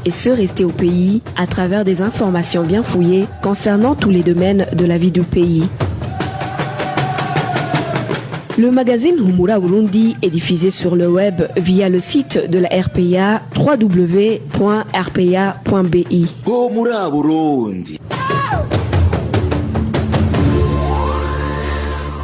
et ceux restés au pays à travers des informations bien fouillées concernant tous les domaines de la vie du pays. Le magazine Humura Burundi est diffusé sur le web via le site de la RPA www.rpa.bi. Humura Burundi.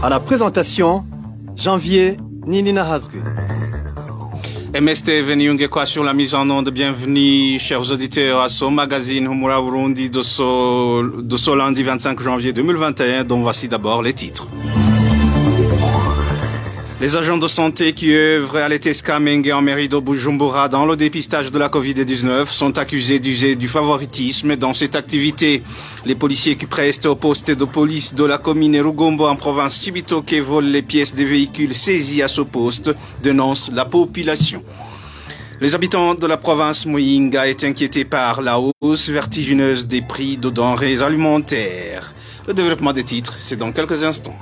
À la présentation, Janvier Ninina Hazgu. MST Venyunge quoi sur la mise en onde. Bienvenue, chers auditeurs, à ce magazine Humura Burundi de ce lundi 25 janvier 2021, dont voici d'abord les titres. Les agents de santé qui œuvrent à l'ETS Kamenge en mairie de Bujumbura dans le dépistage de la Covid-19 sont accusés d'user du favoritisme dans cette activité. Les policiers qui prestent au poste de police de la commune Rugombo en province Chibitoke volent les pièces des véhicules saisis à ce poste, dénonce la population. Les habitants de la province Muyinga est inquiétés par la hausse vertigineuse des prix de denrées alimentaires. Le développement des titres, c'est dans quelques instants.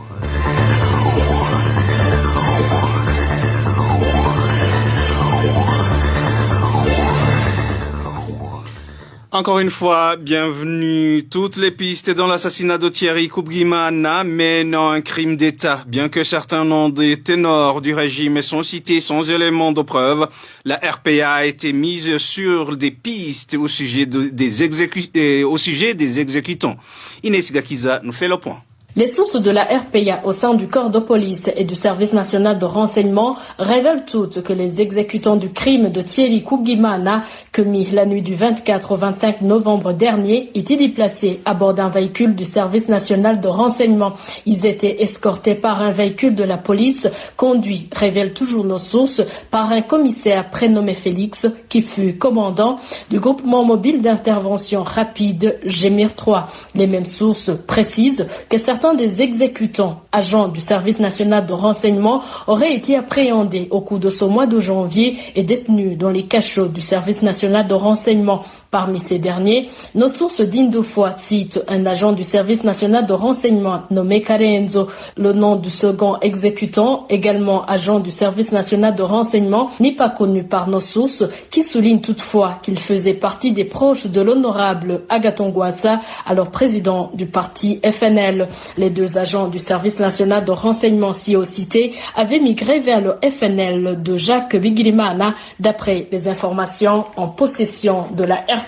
Encore une fois, bienvenue. Toutes les pistes dans l'assassinat de Thierry Kubgimana mènent à un crime d'État. Bien que certains noms des ténors du régime sont cités sans éléments de preuve, la RPA a été mise sur des pistes au sujet des exécutants. Inès Gakiza nous fait le point. Les sources de la RPA au sein du corps de police et du service national de renseignement révèlent toutes que les exécutants du crime de Thierry Kubgimana, commis la nuit du 24 au 25 novembre dernier, étaient déplacés à bord d'un véhicule du service national de renseignement. Ils étaient escortés par un véhicule de la police, conduit, révèlent toujours nos sources, par un commissaire prénommé Félix, qui fut commandant du groupement mobile d'intervention rapide Gémir 3. Les mêmes sources précisent que certains des exécutants, agents du service national de renseignement, auraient été appréhendés au cours de ce mois de janvier et détenus dans les cachots du service national de renseignement. Parmi ces derniers, nos sources dignes de foi citent un agent du service national de renseignement nommé Karenzo. Le nom du second exécutant, également agent du service national de renseignement, n'est pas connu par nos sources, qui soulignent toutefois qu'il faisait partie des proches de l'honorable Agathon Rwasa, alors président du parti FNL. Les deux agents du service national de renseignement ci cités avaient migré vers le FNL de Jacques Bigirimana, d'après les informations en possession de la RPA.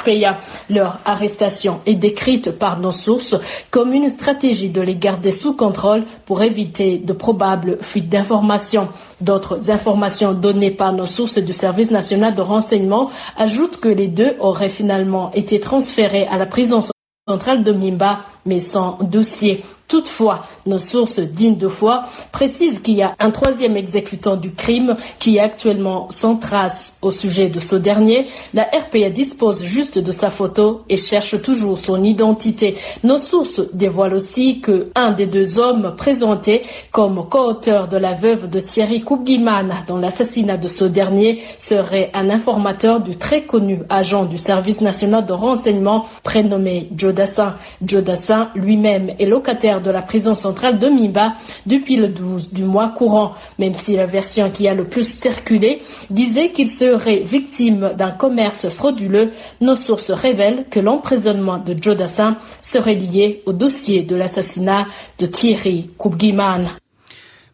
Leur arrestation est décrite par nos sources comme une stratégie de les garder sous contrôle pour éviter de probables fuites d'informations. D'autres informations données par nos sources du service national de renseignement ajoutent que les deux auraient finalement été transférés à la prison centrale de Mimba, mais sans dossier. Toutefois, nos sources dignes de foi précisent qu'il y a un troisième exécutant du crime qui est actuellement sans trace au sujet de ce dernier. La RPA dispose juste de sa photo et cherche toujours son identité. Nos sources dévoilent aussi que un des deux hommes présentés comme co-auteur de la veuve de Thierry Kubgimana dans l'assassinat de ce dernier serait un informateur du très connu agent du service national de renseignement prénommé Jodassin. Jodassin lui-même est locataire de la prison centrale de Mimba depuis le 12 du mois courant, même si la version qui a le plus circulé disait qu'il serait victime d'un commerce frauduleux. Nos sources révèlent que l'emprisonnement de Jodassin serait lié au dossier de l'assassinat de Thierry Kubgimana.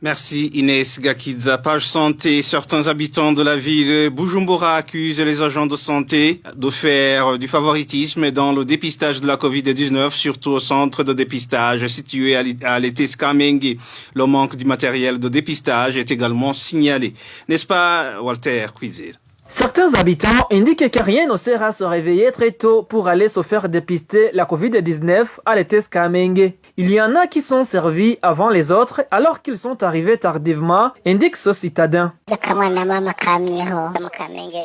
Merci Inès Gakiza. Page santé. Certains habitants de la ville Bujumbura accusent les agents de santé de faire du favoritisme dans le dépistage de la Covid-19, surtout au centre de dépistage situé à l'ETS Kamenge. Le manque du matériel de dépistage est également signalé. N'est-ce pas, Walter Kwizir? Certains habitants indiquent que rien ne sert à se réveiller très tôt pour aller se faire dépister la Covid-19 à l'ETS Kamenge. Il y en a qui sont servis avant les autres alors qu'ils sont arrivés tardivement, indique ce citadin.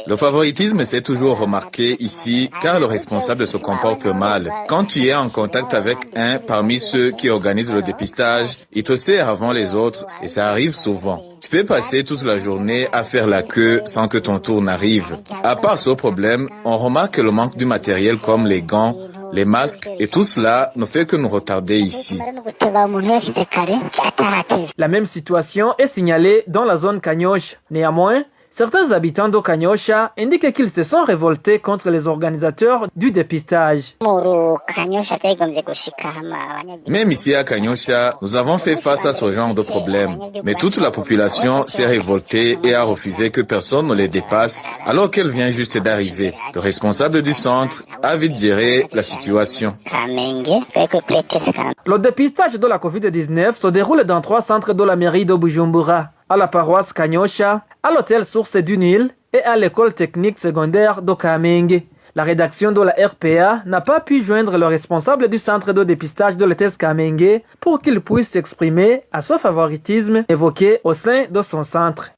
Le favoritisme s'est toujours remarqué ici car le responsable se comporte mal. Quand tu es en contact avec un parmi ceux qui organisent le dépistage, il te sert avant les autres et ça arrive souvent. Tu peux passer toute la journée à faire la queue sans que ton tour n'arrive. À part ce problème, on remarque le manque du matériel comme les gants, les masques et tout cela ne fait que nous retarder ici. La même situation est signalée dans la zone Kanyosh. Néanmoins, Certains habitants d'Okanyosha indiquent qu'ils se sont révoltés contre les organisateurs du dépistage. Même ici à Kanyosha, nous avons fait face à ce genre de problème. Mais toute la population s'est révoltée et a refusé que personne ne les dépasse alors qu'elle vient juste d'arriver. Le responsable du centre a vite géré la situation. Le dépistage de la COVID-19 se déroule dans 3 centres de la mairie de Bujumbura, à la paroisse Kanyosha, à l'hôtel Source du Nil et à l'école technique secondaire de Kamenge. La rédaction de la RPA n'a pas pu joindre le responsable du centre de dépistage de l'ETS Kamenge pour qu'il puisse s'exprimer à ce favoritisme évoqué au sein de son centre.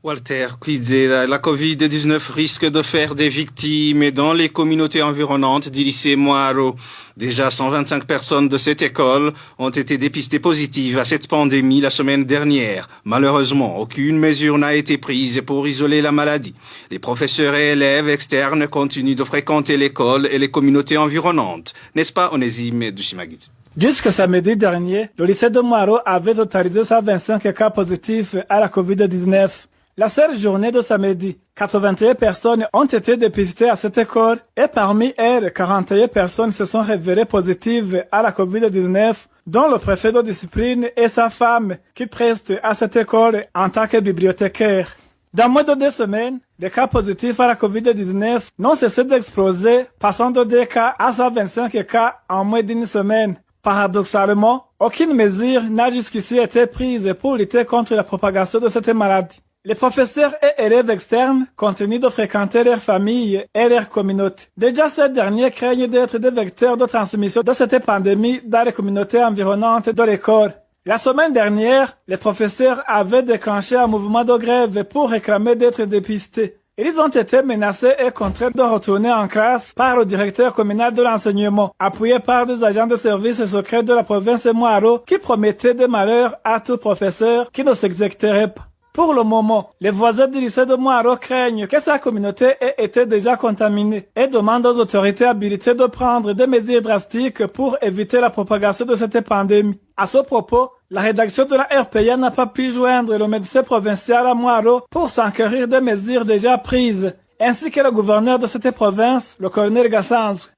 Walter Kwidze, la Covid-19 risque de faire des victimes dans les communautés environnantes du lycée Moaro. Déjà 125 personnes de cette école ont été dépistées positives à cette pandémie la semaine dernière. Malheureusement, aucune mesure n'a été prise pour isoler la maladie. Les professeurs et élèves externes continuent de fréquenter l'école et les communautés environnantes. N'est-ce pas, Onésime Dushimagidze? Jusqu'à samedi dernier, le lycée de Moaro avait totalisé 125 cas positifs à la Covid-19. La seule journée de samedi, 81 personnes ont été dépistées à cette école et parmi elles, 41 personnes se sont révélées positives à la COVID-19, dont le préfet de discipline et sa femme qui prestent à cette école en tant que bibliothécaire. Dans moins de 2 semaines, les cas positifs à la COVID-19 n'ont cessé d'exploser, passant de 2 cas à 125 cas en moins d'1 semaine. Paradoxalement, aucune mesure n'a jusqu'ici été prise pour lutter contre la propagation de cette maladie. Les professeurs et élèves externes continuent de fréquenter leurs familles et leurs communautés. Déjà, ces derniers craignent d'être des vecteurs de transmission de cette pandémie dans les communautés environnantes de l'école. La semaine dernière, les professeurs avaient déclenché un mouvement de grève pour réclamer d'être dépistés. Ils ont été menacés et contraints de retourner en classe par le directeur communal de l'enseignement, appuyé par des agents de service secrets de la province Moaro qui promettaient des malheurs à tout professeur qui ne s'exécuteraient pas. Pour le moment, les voisins du lycée de Moaro craignent que sa communauté ait été déjà contaminée et demandent aux autorités habilitées de prendre des mesures drastiques pour éviter la propagation de cette pandémie. À ce propos, la rédaction de la RPA n'a pas pu joindre le médecin provincial à Moaro pour s'enquérir des mesures déjà prises, ainsi que le gouverneur de cette province, le colonel Gassanzwe.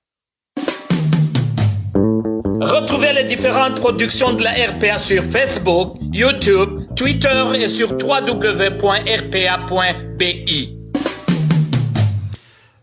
Retrouvez les différentes productions de la RPA sur Facebook, YouTube, Twitter et sur www.rpa.bi.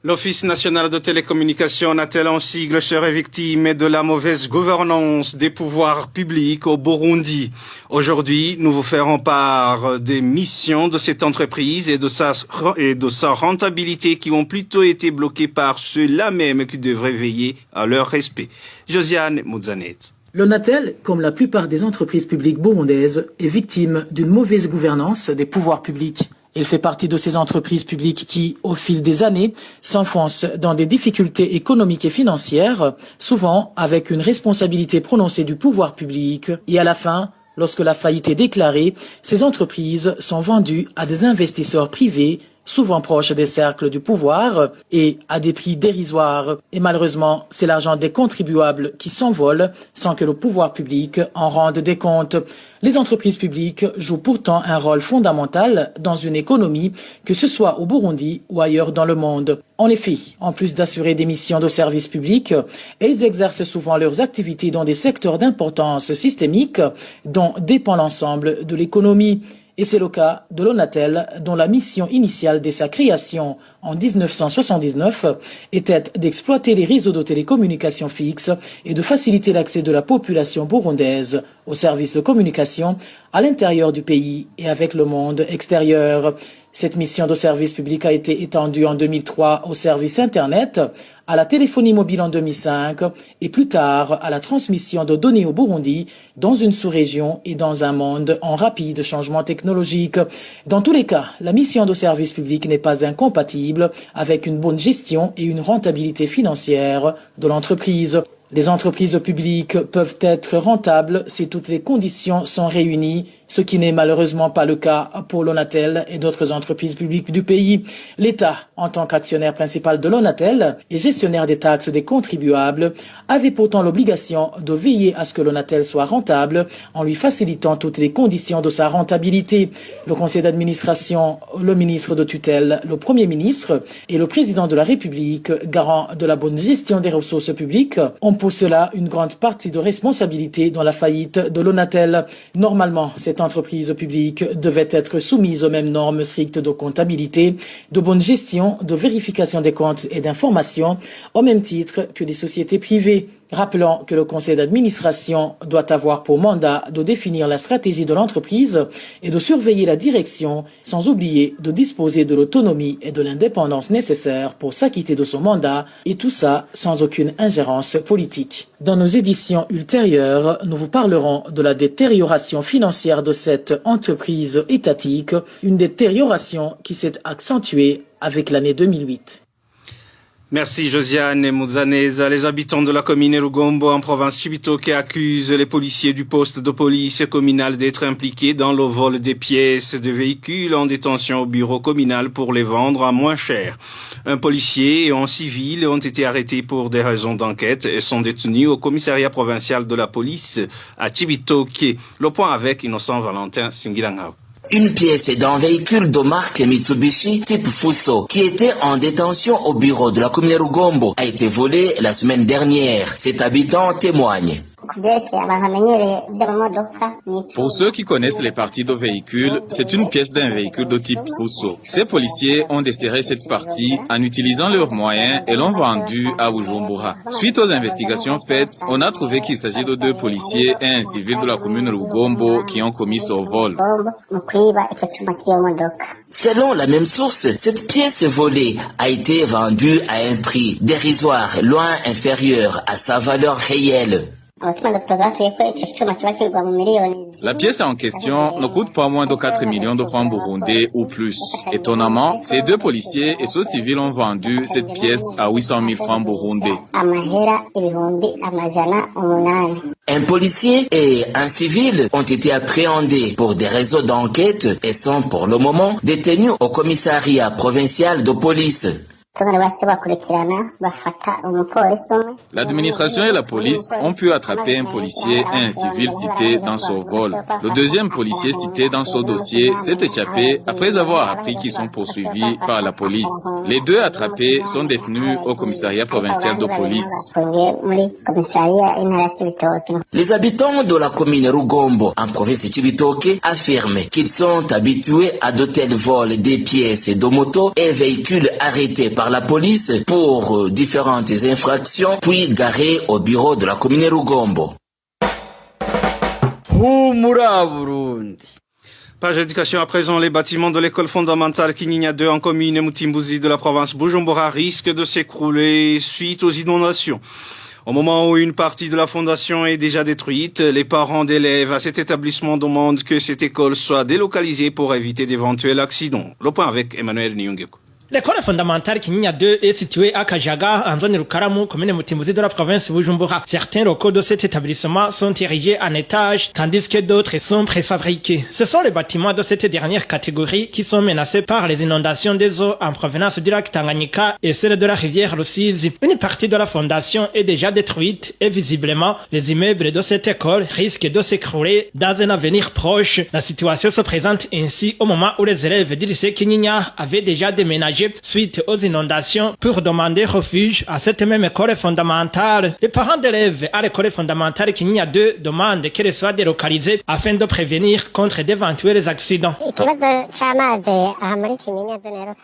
L'Office national de télécommunications n'a-t-elle en sigle serait victime de la mauvaise gouvernance des pouvoirs publics au Burundi. Aujourd'hui, nous vous ferons part des missions de cette entreprise et de sa rentabilité qui ont plutôt été bloquées par ceux-là même qui devraient veiller à leur respect. Josiane Moudzanet. L'Onatel, comme la plupart des entreprises publiques burundaises, est victime d'une mauvaise gouvernance des pouvoirs publics. Il fait partie de ces entreprises publiques qui, au fil des années, s'enfoncent dans des difficultés économiques et financières, souvent avec une responsabilité prononcée du pouvoir public. Et à la fin, lorsque la faillite est déclarée, ces entreprises sont vendues à des investisseurs privés, souvent proches des cercles du pouvoir et à des prix dérisoires. Et malheureusement, c'est l'argent des contribuables qui s'envole sans que le pouvoir public en rende des comptes. Les entreprises publiques jouent pourtant un rôle fondamental dans une économie, que ce soit au Burundi ou ailleurs dans le monde. En effet, en plus d'assurer des missions de service public, elles exercent souvent leurs activités dans des secteurs d'importance systémique dont dépend l'ensemble de l'économie. Et c'est le cas de l'Onatel, dont la mission initiale dès sa création en 1979 était d'exploiter les réseaux de télécommunications fixes et de faciliter l'accès de la population burundaise aux services de communication à l'intérieur du pays et avec le monde extérieur. Cette mission de service public a été étendue en 2003 au service Internet, à la téléphonie mobile en 2005 et plus tard à la transmission de données au Burundi dans une sous-région et dans un monde en rapide changement technologique. Dans tous les cas, la mission de service public n'est pas incompatible avec une bonne gestion et une rentabilité financière de l'entreprise. Les entreprises publiques peuvent être rentables si toutes les conditions sont réunies ce qui n'est malheureusement pas le cas pour l'Onatel et d'autres entreprises publiques du pays. L'État, en tant qu'actionnaire principal de l'Onatel et gestionnaire des taxes des contribuables, avait pourtant l'obligation de veiller à ce que l'Onatel soit rentable en lui facilitant toutes les conditions de sa rentabilité. Le conseil d'administration, le ministre de tutelle, le premier ministre et le président de la République, garant de la bonne gestion des ressources publiques, ont pour cela une grande partie de responsabilité dans la faillite de l'Onatel. Normalement, cette entreprise publique devait être soumise aux mêmes normes strictes de comptabilité, de bonne gestion, de vérification des comptes et d'information, au même titre que des sociétés privées. Rappelons que le conseil d'administration doit avoir pour mandat de définir la stratégie de l'entreprise et de surveiller la direction, sans oublier de disposer de l'autonomie et de l'indépendance nécessaires pour s'acquitter de son mandat, et tout ça sans aucune ingérence politique. Dans nos éditions ultérieures, nous vous parlerons de la détérioration financière de cette entreprise étatique, une détérioration qui s'est accentuée avec l'année 2008. Merci Josiane Mouzaneza. Les habitants de la commune Rugombo en province Cibitoke accusent les policiers du poste de police communal d'être impliqués dans le vol des pièces de véhicules en détention au bureau communal pour les vendre à moins cher. Un policier et un civil ont été arrêtés pour des raisons d'enquête et sont détenus au commissariat provincial de la police à Cibitoke. Le point avec Innocent Valentin Singilangao. Une pièce d'un véhicule de marque Mitsubishi type Fuso qui était en détention au bureau de la commune Rugombo a été volée la semaine dernière. Cet habitant témoigne. Pour ceux qui connaissent les parties de véhicules, c'est une pièce d'un véhicule de type Fuso. Ces policiers ont desserré cette partie en utilisant leurs moyens et l'ont vendue à Bujumbura. Suite aux investigations faites, on a trouvé qu'il s'agit de 2 policiers et un civil de la commune Rugombo qui ont commis ce vol. Selon la même source, cette pièce volée a été vendue à un prix dérisoire, loin inférieur à sa valeur réelle. La pièce en question ne coûte pas moins de 4 millions de francs burundais ou plus. Étonnamment, ces 2 policiers et ce civil ont vendu cette pièce à 800 000 francs burundais. Un policier et un civil ont été appréhendés pour des raisons d'enquête et sont pour le moment détenus au commissariat provincial de police. L'administration et la police ont pu attraper un policier et un civil cités dans ce vol. Le deuxième policier cité dans ce dossier s'est échappé après avoir appris qu'ils sont poursuivis par la police. Les 2 attrapés sont détenus au commissariat provincial de police. Les habitants de la commune Rugombo en province de Cibitoke affirment qu'ils sont habitués à de tels vols des pièces de moto et véhicules arrêtés par la police pour différentes infractions, puis garés au bureau de la commune Rugombo. Page éducation à présent, les bâtiments de l'école fondamentale Kinyinya 2 en commune Mutimbuzi de la province Bujumbura risquent de s'écrouler suite aux inondations. Au moment où une partie de la fondation est déjà détruite, les parents d'élèves à cet établissement demandent que cette école soit délocalisée pour éviter d'éventuels accidents. Le point avec Emmanuel Nyongeko. L'école fondamentale Kinyinya 2 est située à Kajaga, en zone Rukaramu, commune Mutimbuzi de la province Bujumbura. Certains locaux de cet établissement sont érigés en étage, tandis que d'autres sont préfabriqués. Ce sont les bâtiments de cette dernière catégorie qui sont menacés par les inondations des eaux en provenance du lac Tanganyika et celle de la rivière Rusizi. Une partie de la fondation est déjà détruite et visiblement, les immeubles de cette école risquent de s'écrouler dans un avenir proche. La situation se présente ainsi au moment où les élèves du lycée Kinyinya avaient déjà déménagé suite aux inondations pour demander refuge à cette même école fondamentale. Les parents d'élèves à l'école fondamentale Kinyinya 2 demandent qu'elle soit délocalisée afin de prévenir contre d'éventuels accidents.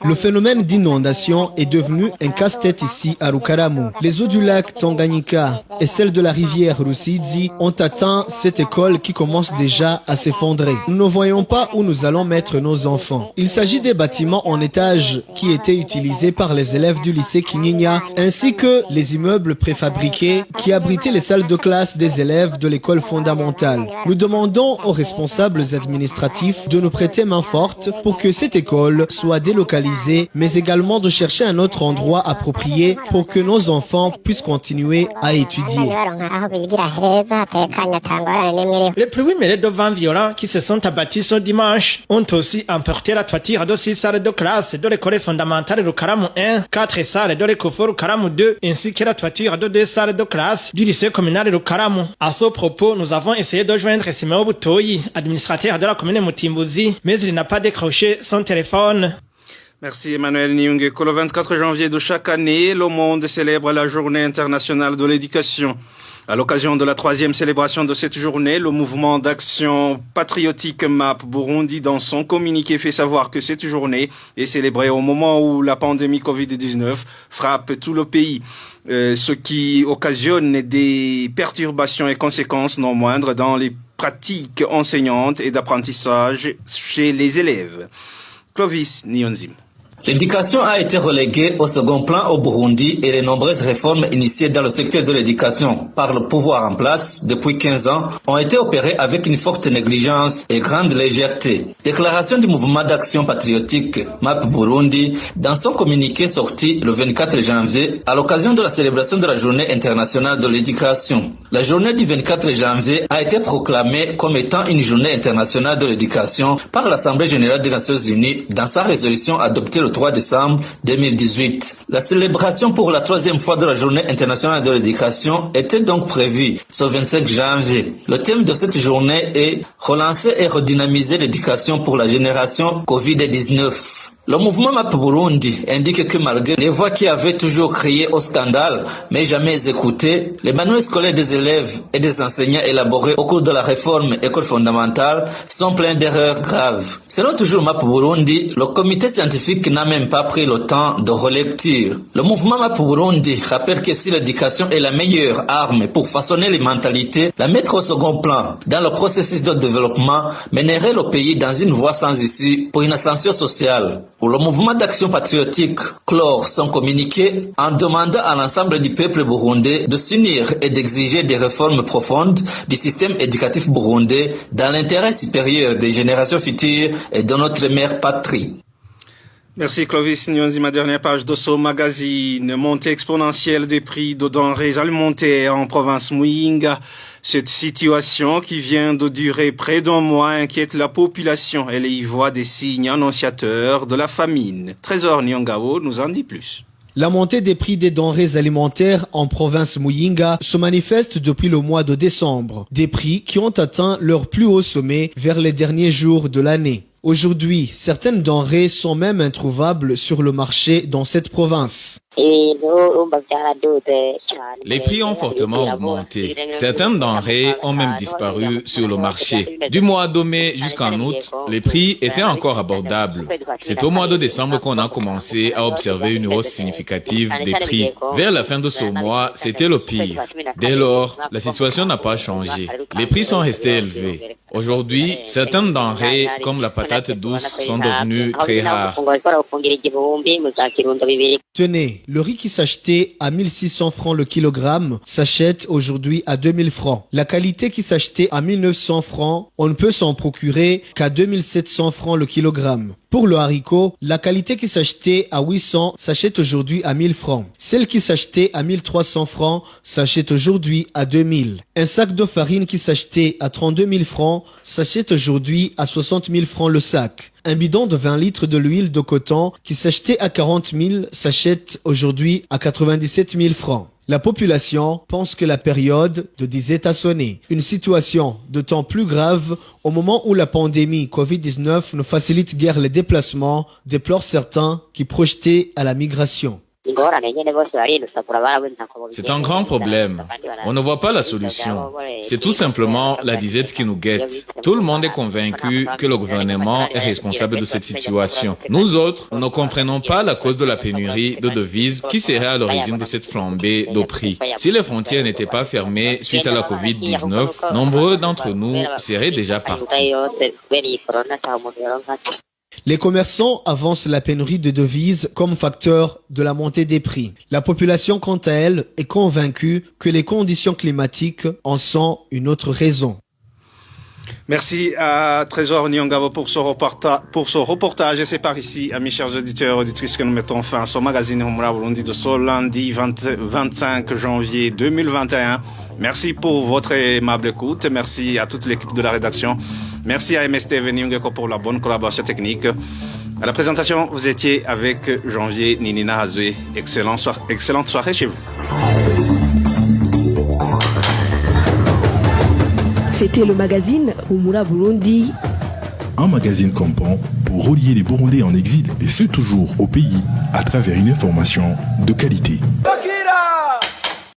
Le phénomène d'inondation est devenu un casse-tête ici à Rukaramu. Les eaux du lac Tanganyika et celles de la rivière Rusizi ont atteint cette école qui commence déjà à s'effondrer. Nous ne voyons pas où nous allons mettre nos enfants. Il s'agit des bâtiments en étage qui étaient utilisés par les élèves du lycée Kinyinya, ainsi que les immeubles préfabriqués qui abritaient les salles de classe des élèves de l'école fondamentale. Nous demandons aux responsables administratifs de nous prêter main forte pour que cette école soit délocalisée, mais également de chercher un autre endroit approprié pour que nos enfants puissent continuer à étudier. Les pluies mêlées de vents violents qui se sont abattus ce dimanche ont aussi emporté la toiture de 6 salles de classe de l'école fondamentale Rukaramu 1, 4 salles de l'école Rukaramu 2, ainsi que la toiture de 2 salles de classe du lycée communal Rukaramu. À ce propos, nous avons essayé de joindre Simeo Butoyi, administrateur de la commune Mutimbuzi, mais il n'a pas décroché son téléphone. Merci Emmanuel Niungeko. Le 24 janvier de chaque année, le monde célèbre la Journée internationale de l'éducation. À l'occasion de la 3e célébration de cette journée, le mouvement d'action patriotique MAP Burundi, dans son communiqué, fait savoir que cette journée est célébrée au moment où la pandémie Covid-19 frappe tout le pays, ce qui occasionne des perturbations et conséquences non moindres dans les pratiques enseignantes et d'apprentissage chez les élèves. Clovis Nyonzim. L'éducation a été reléguée au second plan au Burundi et les nombreuses réformes initiées dans le secteur de l'éducation par le pouvoir en place depuis 15 ans ont été opérées avec une forte négligence et grande légèreté. Déclaration du mouvement d'action patriotique MAP Burundi dans son communiqué sorti le 24 janvier à l'occasion de la célébration de la Journée internationale de l'éducation. La journée du 24 janvier a été proclamée comme étant une journée internationale de l'éducation par l'Assemblée générale des Nations unies dans sa résolution adoptée le 3 décembre 2018. La célébration pour la 3e fois de la Journée internationale de l'éducation était donc prévue ce 25 janvier. Le thème de cette journée est « Relancer et redynamiser l'éducation pour la génération Covid-19 ». Le mouvement MAP Burundi indique que malgré les voix qui avaient toujours crié au scandale, mais jamais écoutées, les manuels scolaires des élèves et des enseignants élaborés au cours de la réforme école fondamentale sont pleins d'erreurs graves. Selon toujours MAP Burundi, le comité scientifique n'a même pas pris le temps de relecture. Le mouvement MAP Burundi rappelle que si l'éducation est la meilleure arme pour façonner les mentalités, la mettre au second plan dans le processus de développement mènerait le pays dans une voie sans issue pour une ascension sociale. Pour le mouvement d'action patriotique clore son communiqué en demandant à l'ensemble du peuple burundais de s'unir et d'exiger des réformes profondes du système éducatif burundais dans l'intérêt supérieur des générations futures et de notre mère patrie. Merci Clovis Nyonzi. Ma dernière page de ce magazine. Montée exponentielle des prix de denrées alimentaires en province Muyinga. Cette situation qui vient de durer près d'un mois inquiète la population. Elle y voit des signes annonciateurs de la famine. Trésor Nyongao nous en dit plus. La montée des prix des denrées alimentaires en province Muyinga se manifeste depuis le mois de décembre. Des prix qui ont atteint leur plus haut sommet vers les derniers jours de l'année. Aujourd'hui, certaines denrées sont même introuvables sur le marché dans cette province. Les prix ont fortement augmenté. Certaines denrées ont même disparu sur le marché. Du mois de mai jusqu'en août, les prix étaient encore abordables. C'est au mois de décembre qu'on a commencé à observer une hausse significative des prix. Vers la fin de ce mois, c'était le pire. Dès lors, la situation n'a pas changé. Les prix sont restés élevés. Aujourd'hui, certaines denrées, comme la patate douce, sont devenues très rares. Tenez, le riz qui s'achetait à 1600 francs le kilogramme s'achète aujourd'hui à 2000 francs. La qualité qui s'achetait à 1900 francs, on ne peut s'en procurer qu'à 2700 francs le kilogramme. Pour le haricot, la qualité qui s'achetait à 800 s'achète aujourd'hui à 1000 francs. Celle qui s'achetait à 1300 francs s'achète aujourd'hui à 2000. Un sac de farine qui s'achetait à 32 000 francs s'achète aujourd'hui à 60 000 francs le sac. Un bidon de 20 litres de l'huile de coton qui s'achetait à 40 000 s'achète aujourd'hui à 97 000 francs. La population pense que la période de disette a sonné. Une situation d'autant plus grave au moment où la pandémie Covid-19 ne facilite guère les déplacements, déplorent certains qui projetaient à la migration. C'est un grand problème. On ne voit pas la solution. C'est tout simplement la disette qui nous guette. Tout le monde est convaincu que le gouvernement est responsable de cette situation. Nous autres, nous ne comprenons pas la cause de la pénurie de devises qui serait à l'origine de cette flambée de prix. Si les frontières n'étaient pas fermées suite à la Covid-19, nombreux d'entre nous seraient déjà partis. Les commerçants avancent la pénurie de devises comme facteur de la montée des prix. La population, quant à elle, est convaincue que les conditions climatiques en sont une autre raison. Merci à Trésor Nyongabo pour ce reportage. Et c'est par ici, amis chers auditeurs et auditrices, que nous mettons fin à ce magazine Humura Burundi de ce lundi 25 janvier 2021. Merci pour votre aimable écoute. Merci à toute l'équipe de la rédaction. Merci à MST Nyongeko pour la bonne collaboration technique. À la présentation, vous étiez avec Janvier Ninina Hazoué. Excellente soirée chez vous. C'était le magazine Humura Burundi. Un magazine campant pour relier les Burundais en exil et ceux toujours au pays à travers une information de qualité.